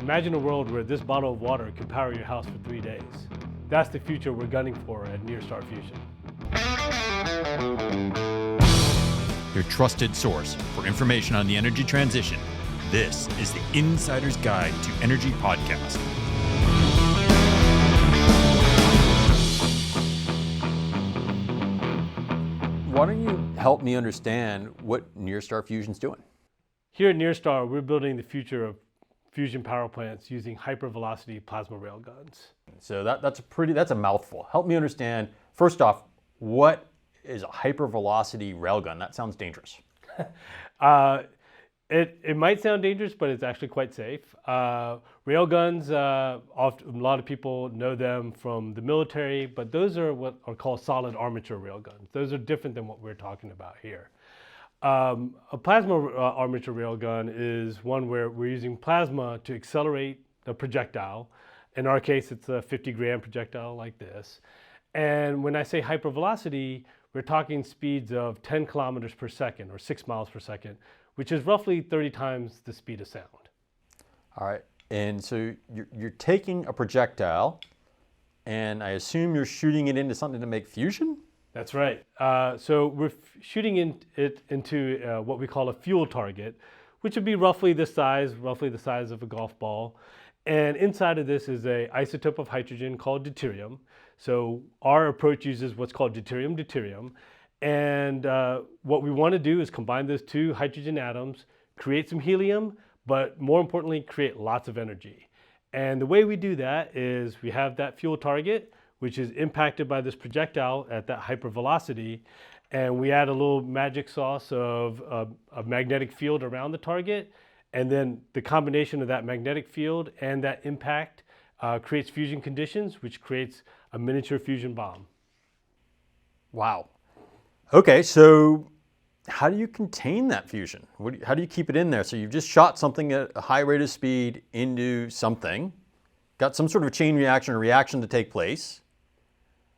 Imagine a world where this bottle of water can power your house for 3 days. That's the future we're gunning for at Nearstar Fusion. Your trusted source for information on the energy transition. This is the Insider's Guide to Energy podcast. Why don't you help me understand what Nearstar Fusion's doing? Here at Nearstar, we're building the future of fusion power plants using hypervelocity plasma railguns. So that's a mouthful. Help me understand, first off, what is a hypervelocity railgun? That sounds dangerous. It might sound dangerous, but it's actually quite safe. Railguns, a lot of people know them from the military, but those are what are called solid armature railguns. Those are different than what we're talking about here. A plasma armature railgun is one where we're using plasma to accelerate the projectile. In our case, it's a 50-gram projectile like this. And when I say hypervelocity, we're talking speeds of 10 kilometers per second or 6 miles per second, which is roughly 30 times the speed of sound. All right, and so you're taking a projectile, and I assume you're shooting it into something to make fusion? That's right. So we're shooting it into what we call a fuel target, which would be roughly the size of a golf ball. And inside of this is an isotope of hydrogen called deuterium. So our approach uses what's called deuterium. And what we want to do is combine those two hydrogen atoms, create some helium, but more importantly, create lots of energy. And the way we do that is we have that fuel target, which is impacted by this projectile at that hypervelocity, and we add a little magic sauce of a magnetic field around the target, and then the combination of that magnetic field and that impact creates fusion conditions, which creates a miniature fusion bomb. Wow. Okay, so how do you contain that fusion? How do you keep it in there? So you've just shot something at a high rate of speed into something, got some sort of a chain reaction or reaction to take place.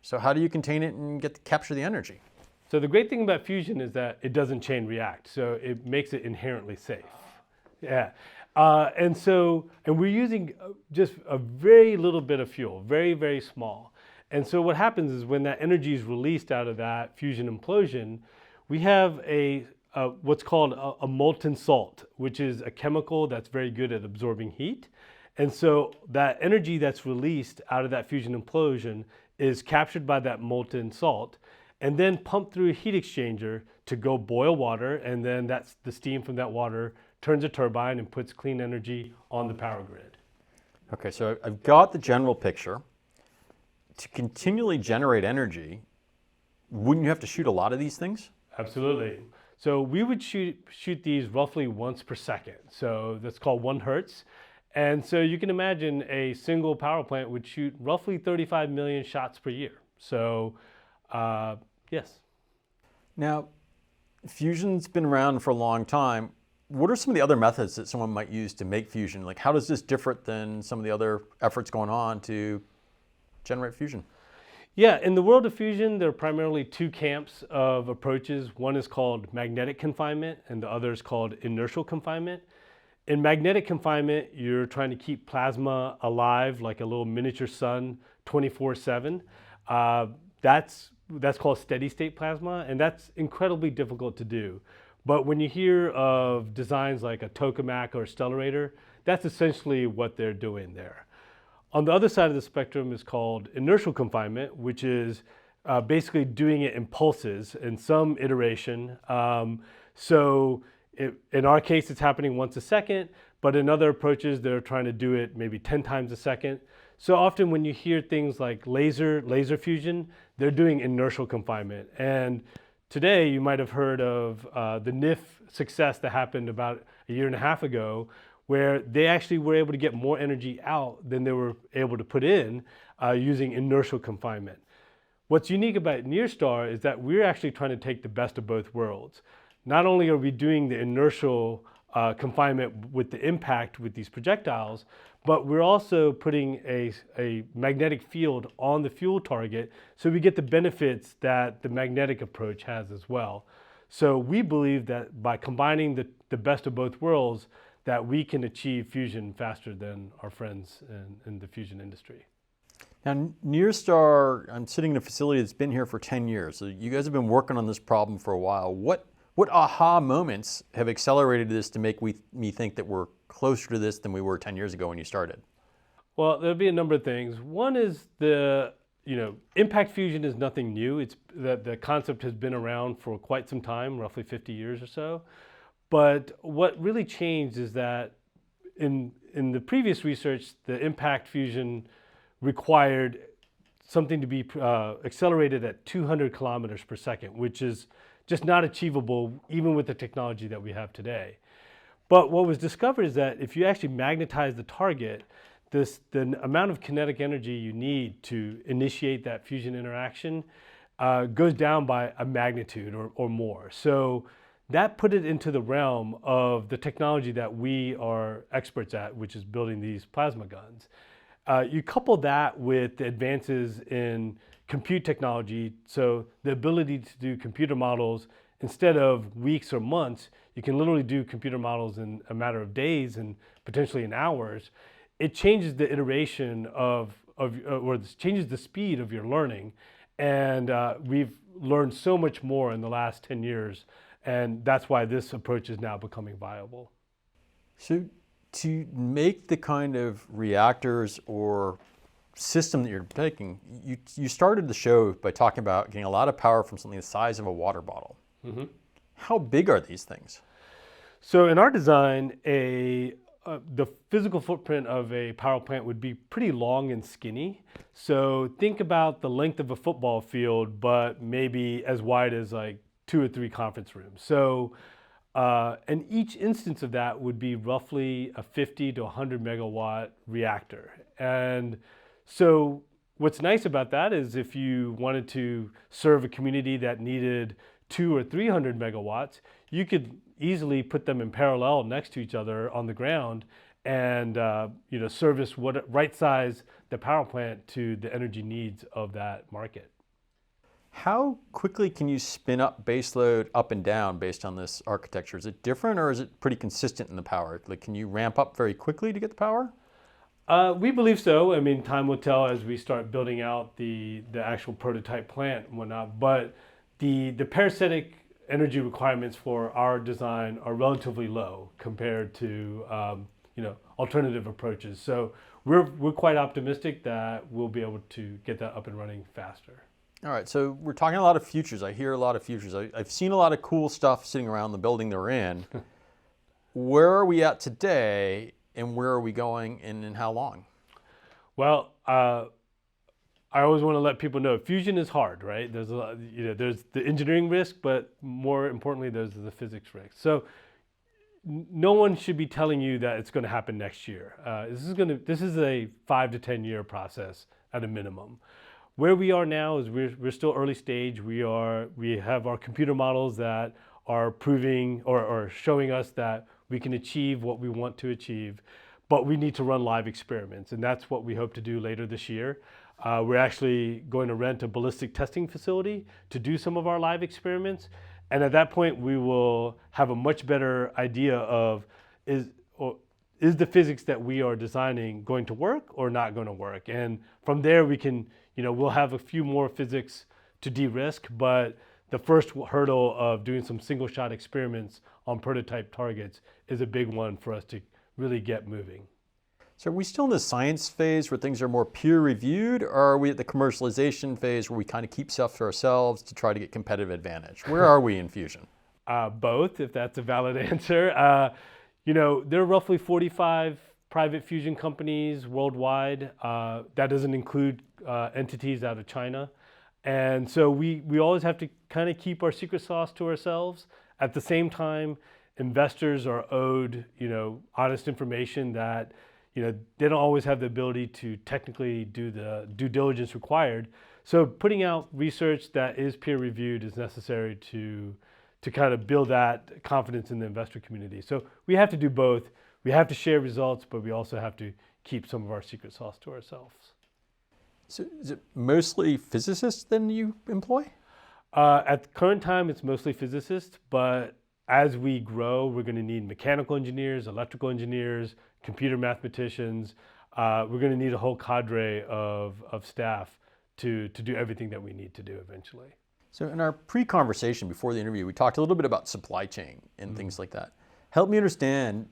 So how do you contain it and capture the energy? So the great thing about fusion is that it doesn't chain react, so it makes it inherently safe. Yeah, and we're using just a very little bit of fuel, very, very small. And so what happens is when that energy is released out of that fusion implosion, we have what's called a molten salt, which is a chemical that's very good at absorbing heat. And so that energy that's released out of that fusion implosion is captured by that molten salt and then pumped through a heat exchanger to go boil water, and then that's the steam from that water turns a turbine and puts clean energy on the power grid. Okay, so I've got the general picture. To continually generate energy, wouldn't you have to shoot a lot of these things? Absolutely. So we would shoot these roughly once per second. So that's called 1 hertz. And so you can imagine a single power plant would shoot roughly 35 million shots per year. So, yes. Now, fusion's been around for a long time. What are some of the other methods that someone might use to make fusion? Like, how does this differ than some of the other efforts going on to generate fusion? Yeah, in the world of fusion, there are primarily 2 camps of approaches. One is called magnetic confinement, and the other is called inertial confinement. In magnetic confinement, you're trying to keep plasma alive like a little miniature sun 24/7. That's called steady state plasma, and that's incredibly difficult to do. But when you hear of designs like a tokamak or a stellarator, that's essentially what they're doing there. On the other side of the spectrum is called inertial confinement, which is basically doing it in pulses in some iteration. In our case, it's happening once a second, but in other approaches, they're trying to do it maybe 10 times a second. So often when you hear things like laser fusion, they're doing inertial confinement. And today you might have heard of the NIF success that happened about a year and a half ago, where they actually were able to get more energy out than they were able to put in using inertial confinement. What's unique about Nearstar is that we're actually trying to take the best of both worlds. Not only are we doing the inertial confinement with the impact with these projectiles, but we're also putting a magnetic field on the fuel target, so we get the benefits that the magnetic approach has as well. So we believe that by combining the best of both worlds, that we can achieve fusion faster than our friends in the fusion industry. Now, Nearstar, I'm sitting in a facility that's been here for 10 years. So you guys have been working on this problem for a while. What aha moments have accelerated this to make me think that we're closer to this than we were 10 years ago when you started? Well, there'll be a number of things. One is impact fusion is nothing new. It's the concept has been around for quite some time, roughly 50 years or so. But what really changed is that in the previous research, the impact fusion required something to be accelerated at 200 kilometers per second, which is just not achievable even with the technology that we have today. But what was discovered is that if you actually magnetize the target, the amount of kinetic energy you need to initiate that fusion interaction goes down by a magnitude or more. So that put it into the realm of the technology that we are experts at, which is building these plasma guns. You couple that with the advances in compute technology, so the ability to do computer models instead of weeks or months, you can literally do computer models in a matter of days and potentially in hours. It changes the iteration or changes the speed of your learning. And we've learned so much more in the last 10 years. And that's why this approach is now becoming viable. So to make the kind of reactors or system that you're taking, you started the show by talking about getting a lot of power from something the size of a water bottle. Mm-hmm. How big are these things? So in our design, the physical footprint of a power plant would be pretty long and skinny. So think about the length of a football field, but maybe as wide as like 2 or 3 conference rooms. So, and each instance of that would be roughly a 50 to 100 megawatt reactor. And so what's nice about that is if you wanted to serve a community that needed 200 or 300 megawatts, you could easily put them in parallel next to each other on the ground and service right size the power plant to the energy needs of that market. How quickly can you spin up baseload up and down based on this architecture? Is it different or is it pretty consistent in the power? Like, can you ramp up very quickly to get the power? We believe so. I mean, time will tell as we start building out the actual prototype plant and whatnot. But the parasitic energy requirements for our design are relatively low compared to alternative approaches. So we're quite optimistic that we'll be able to get that up and running faster. All right, so we're talking a lot of futures. I hear a lot of futures. I've seen a lot of cool stuff sitting around the building they're in. Where are we at today, and where are we going, and in how long? Well, I always want to let people know fusion is hard, right? There's a lot, there's the engineering risk, but more importantly, there's the physics risk. So no one should be telling you that it's going to happen next year. This is a 5 to 10 year process at a minimum. Where we are now is we're still early stage. We have our computer models that are proving or showing us that we can achieve what we want to achieve, but we need to run live experiments, and that's what we hope to do later this year. We're actually going to rent a ballistic testing facility to do some of our live experiments, and at that point we will have a much better idea of is the physics that we are designing going to work or not going to work, and from there we can. We'll have a few more physics to de-risk, but the first hurdle of doing some single shot experiments on prototype targets is a big one for us to really get moving. So are we still in the science phase where things are more peer reviewed, or are we at the commercialization phase where we kind of keep stuff to ourselves to try to get competitive advantage? Where are we in fusion? Both, if that's a valid answer. There are roughly 45 private fusion companies worldwide. That doesn't include entities out of China. And so we always have to kind of keep our secret sauce to ourselves. At the same time, investors are owed, honest information that, they don't always have the ability to technically do the due diligence required. So putting out research that is peer reviewed is necessary to kind of build that confidence in the investor community. So we have to do both. We have to share results, but we also have to keep some of our secret sauce to ourselves. So is it mostly physicists then you employ? At the current time, it's mostly physicists, but as we grow, we're going to need mechanical engineers, electrical engineers, computer mathematicians. We're going to need a whole cadre of staff to do everything that we need to do eventually. So in our pre-conversation before the interview, we talked a little bit about supply chain and things like that. Help me understand,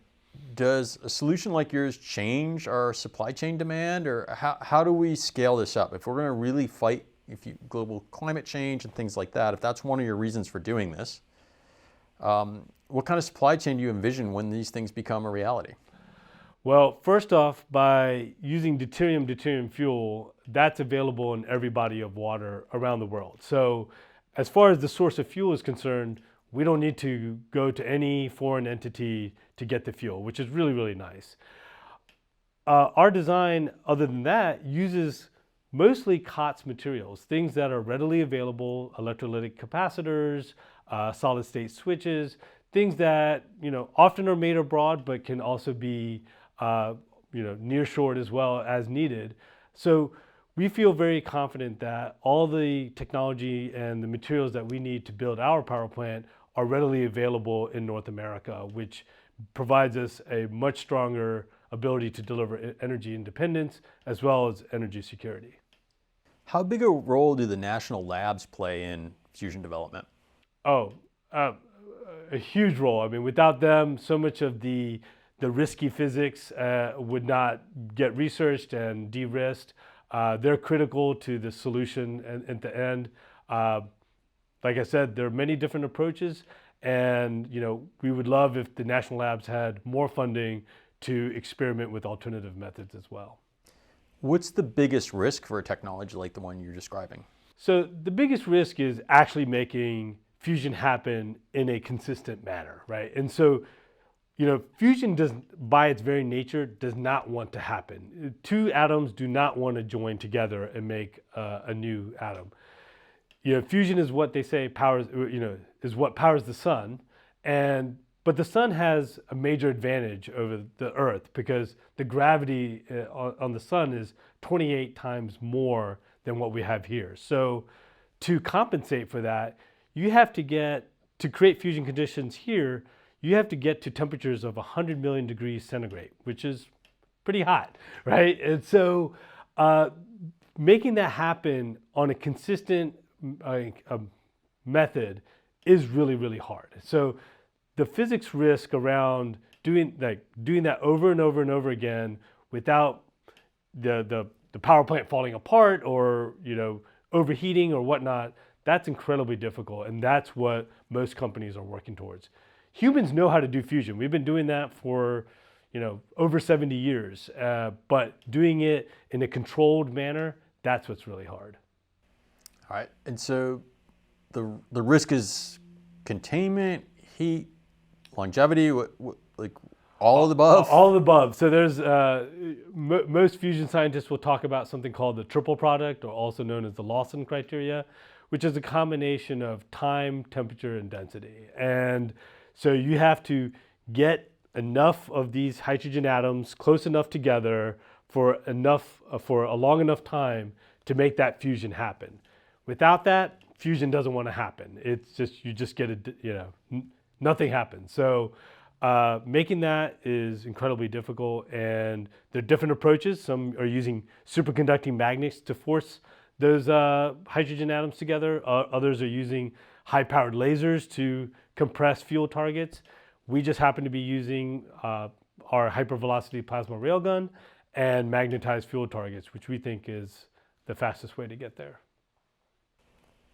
does a solution like yours change our supply chain demand, or how do we scale this up? If we're going to really fight global climate change and things like that, if that's one of your reasons for doing this, what kind of supply chain do you envision when these things become a reality? Well, first off, by using deuterium fuel, that's available in every body of water around the world. So as far as the source of fuel is concerned, we don't need to go to any foreign entity to get the fuel, which is really, really nice. Our design, other than that, uses mostly COTS materials, things that are readily available, electrolytic capacitors, solid state switches, things that often are made abroad but can also be nearshored as well as needed. So we feel very confident that all the technology and the materials that we need to build our power plant are readily available in North America, which provides us a much stronger ability to deliver energy independence as well as energy security. How big a role do the national labs play in fusion development? A huge role. I mean, without them, so much of the risky physics would not get researched and de-risked. They're critical to the solution at the end. Like I said, there are many different approaches, and we would love if the national labs had more funding to experiment with alternative methods as well. What's the biggest risk for a technology like the one you're describing? So the biggest risk is actually making fusion happen in a consistent manner, right? And so, fusion by its very nature, does not want to happen. Two atoms do not want to join together and make a new atom. Fusion is what they say powers, is what powers the sun, but the sun has a major advantage over the Earth because the gravity on the sun is 28 times more than what we have here. So to compensate for that, you have to create fusion conditions here, you have to get to temperatures of 100 million degrees centigrade, which is pretty hot, right? And so making that happen on a consistent method is really, really hard. So the physics risk around doing that over and over and over again without the power plant falling apart or overheating or whatnot, that's incredibly difficult, and that's what most companies are working towards. Humans know how to do fusion. We've been doing that for over 70 years, but doing it in a controlled manner, that's what's really hard. All right, and so the risk is containment, heat, longevity, like all of the above? All of the above. So there's most fusion scientists will talk about something called the triple product, or also known as the Lawson criteria, which is a combination of time, temperature, and density. And so you have to get enough of these hydrogen atoms close enough together for a long enough time to make that fusion happen. Without that, fusion doesn't want to happen. It's just, you just get nothing happens. So making that is incredibly difficult, and there are different approaches. Some are using superconducting magnets to force those hydrogen atoms together. Others are using high-powered lasers to compress fuel targets. We just happen to be using our hypervelocity plasma railgun and magnetized fuel targets, which we think is the fastest way to get there.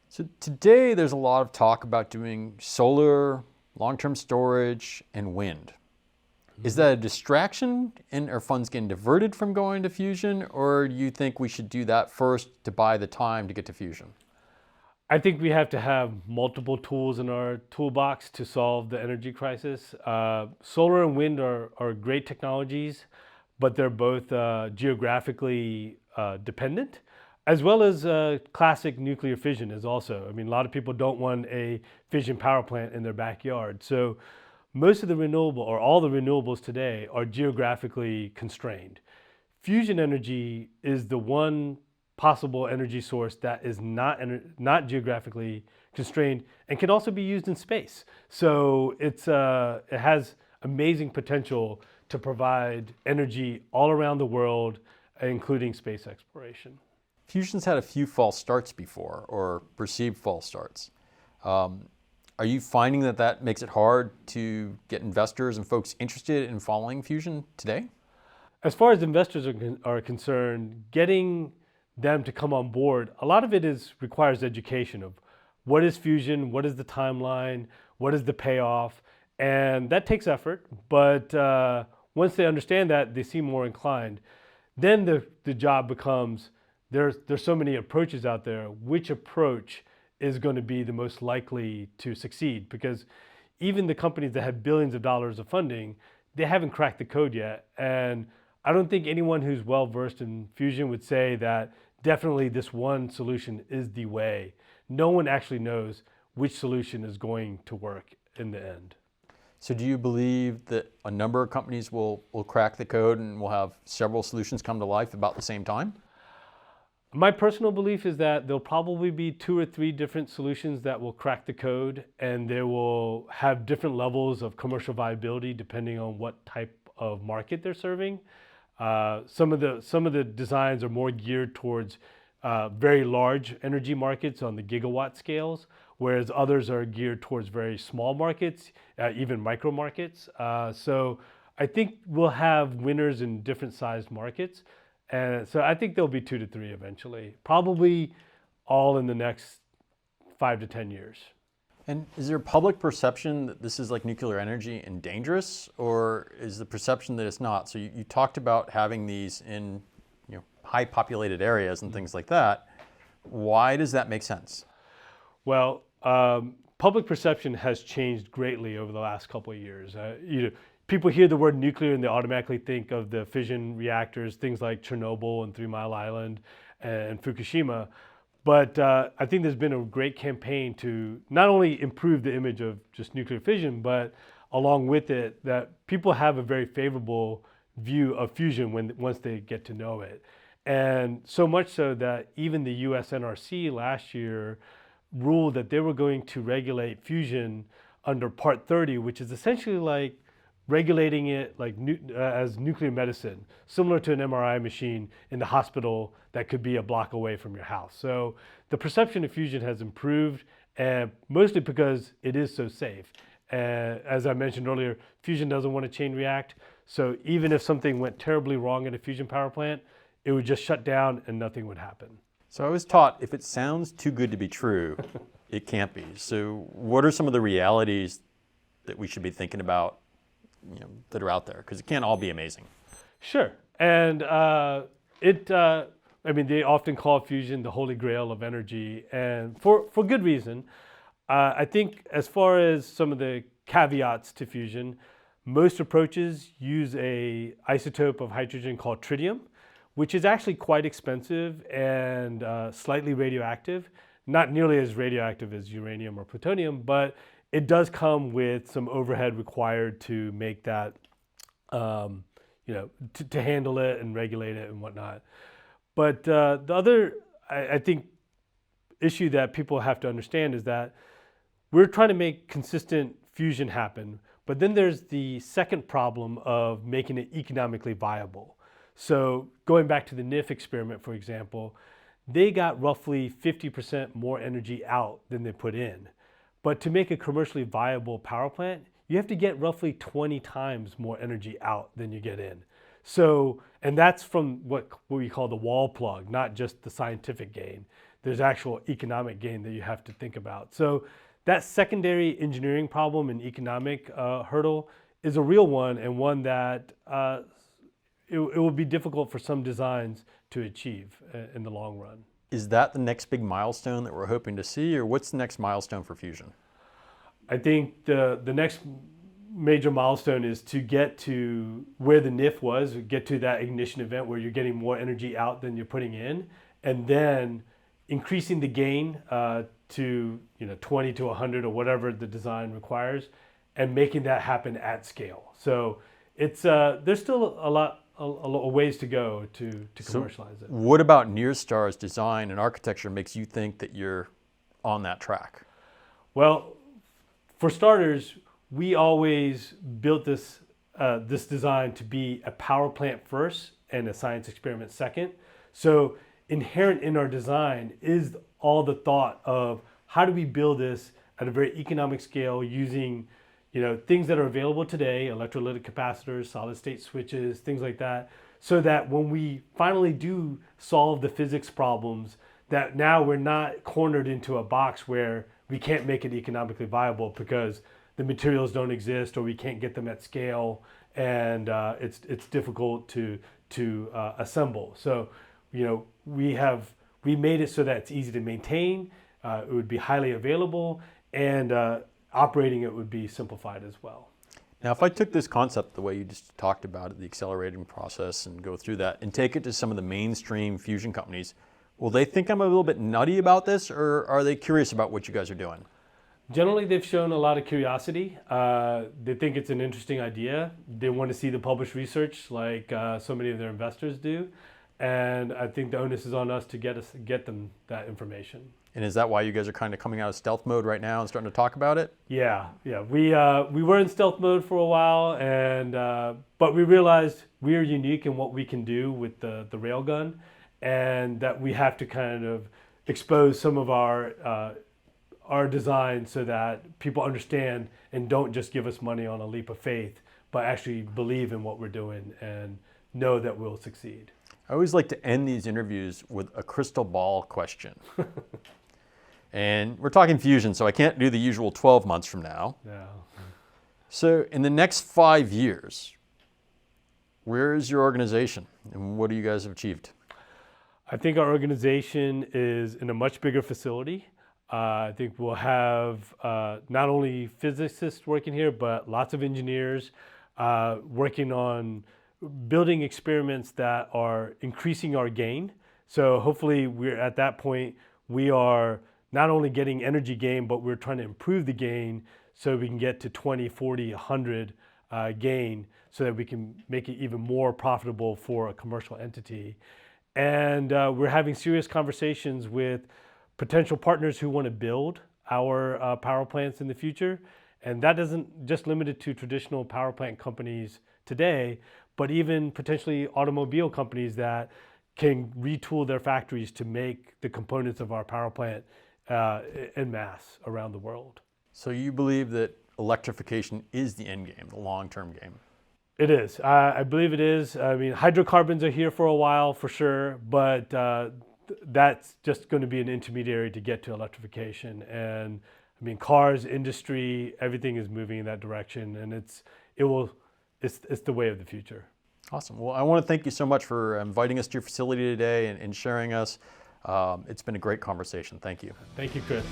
So today there's a lot of talk about doing solar, long-term storage, and wind. Is that a distraction, and are funds getting diverted from going to fusion, or do you think we should do that first to buy the time to get to fusion? I think we have to have multiple tools in our toolbox to solve the energy crisis. Solar and wind are great technologies, but they're both geographically dependent, as well as classic nuclear fission is also. I mean, a lot of people don't want a fission power plant in their backyard. So most of the renewable, or all the renewables today, are geographically constrained. Fusion energy is the one possible energy source that is not geographically constrained and can also be used in space. So it has amazing potential to provide energy all around the world, including space exploration. Fusion's had a few false starts before, or perceived false starts. Are you finding that makes it hard to get investors and folks interested in following fusion today? As far as investors are concerned, getting them to come on board, a lot of it requires education of what is fusion, what is the timeline, what is the payoff, and that takes effort. But once they understand that, they seem more inclined. Then the job becomes, there's so many approaches out there. Which approach is going to be the most likely to succeed? Because even the companies that have billions of dollars of funding, they haven't cracked the code yet. And I don't think anyone who's well versed in fusion would say that definitely this one solution is the way. No one actually knows which solution is going to work in the end. So do you believe that a number of companies will crack the code and will have several solutions come to life about the same time? My personal belief is that there'll probably be 2 or 3 different solutions that will crack the code, and they will have different levels of commercial viability depending on what type of market they're serving. Some of the designs are more geared towards very large energy markets on the gigawatt scales, whereas others are geared towards very small markets, even micro markets. So I think we'll have winners in different sized markets. And so I think there'll be 2 to 3 eventually, probably all in the next 5 to 10 years. And is there public perception that this is like nuclear energy and dangerous, or is the perception that it's not? So you talked about having these in high populated areas and things like that. Why does that make sense? Well, public perception has changed greatly over the last couple of years. People hear the word nuclear and they automatically think of the fission reactors, things like Chernobyl and 3 Mile Island and Fukushima. But I think there's been a great campaign to not only improve the image of just nuclear fission, but along with it, that people have a very favorable view of fusion once they get to know it. And so much so that even the US NRC last year ruled that they were going to regulate fusion under Part 30, which is essentially like regulating it like as nuclear medicine, similar to an MRI machine in the hospital that could be a block away from your house. So the perception of fusion has improved, and mostly because it is so safe. As I mentioned earlier, fusion doesn't want to chain react. So even if something went terribly wrong at a fusion power plant, it would just shut down and nothing would happen. So I was taught if it sounds too good to be true, it can't be. So what are some of the realities that we should be thinking about that are out there? Because it can't all be amazing. Sure. And they often call fusion the holy grail of energy, and for good reason. I think as far as some of the caveats to fusion, most approaches use a isotope of hydrogen called tritium, which is actually quite expensive and slightly radioactive. Not nearly as radioactive as uranium or plutonium, but it does come with some overhead required to make that, to handle it and regulate it and whatnot. But the other, I think, issue that people have to understand is that we're trying to make consistent fusion happen, but then there's the second problem of making it economically viable. So going back to the NIF experiment, for example, they got roughly 50% more energy out than they put in. But to make a commercially viable power plant, you have to get roughly 20 times more energy out than you get in. So, and that's from what we call the wall plug, not just the scientific gain. There's actual economic gain that you have to think about. So that secondary engineering problem and economic hurdle is a real one, and one that it will be difficult for some designs to achieve in the long run. Is that the next big milestone that we're hoping to see, or what's the next milestone for fusion? I think the next major milestone is to get to where the NIF was, get to that ignition event where you're getting more energy out than you're putting in, and then increasing the gain to 20 to 100 or whatever the design requires, and making that happen at scale. So it's there's still a a ways to go to commercialize it. What about Nearstar's design and architecture makes you think that you're on that track? Well, for starters, we always built this design to be a power plant first and a science experiment second. So inherent in our design is all the thought of how do we build this at a very economic scale using things that are available today, electrolytic capacitors, solid state switches, things like that, so that when we finally do solve the physics problems, that now we're not cornered into a box where we can't make it economically viable because the materials don't exist or we can't get them at scale, and it's difficult to assemble. So we made it so that it's easy to maintain, it would be highly available, and operating it would be simplified as well. Now, if I took this concept the way you just talked about it, the accelerating process, and go through that and take it to some of the mainstream fusion companies, will they think I'm a little bit nutty about this, or are they curious about what you guys are doing? Generally, they've shown a lot of curiosity. They think it's an interesting idea. They want to see the published research like so many of their investors do. And I think the onus is on us to get them that information. And is that why you guys are kind of coming out of stealth mode right now and starting to talk about it? Yeah. We were in stealth mode for a while, and but we realized we are unique in what we can do with the railgun, and that we have to kind of expose some of our design so that people understand and don't just give us money on a leap of faith, but actually believe in what we're doing and know that we'll succeed. I always like to end these interviews with a crystal ball question. And we're talking fusion, so I can't do the usual 12 months from now. Yeah. So in the next 5 years, where is your organization and what do you guys have achieved? I think our organization is in a much bigger facility. I think we'll have not only physicists working here, but lots of engineers working on building experiments that are increasing our gain. So hopefully we're at that point, we are not only getting energy gain, but we're trying to improve the gain so we can get to 20, 40, 100 gain so that we can make it even more profitable for a commercial entity. And we're having serious conversations with potential partners who want to build our power plants in the future. And that isn't just limited to traditional power plant companies today, but even potentially automobile companies that can retool their factories to make the components of our power plant en masse around the world. So you believe that electrification is the end game, the long-term game? It is. I believe it is. I mean, hydrocarbons are here for a while for sure, but that's just going to be an intermediary to get to electrification. And I mean, cars, industry, everything is moving in that direction, and it's the way of the future. Awesome. Well, I want to thank you so much for inviting us to your facility today and sharing us. It's been a great conversation. Thank you. Thank you, Chris.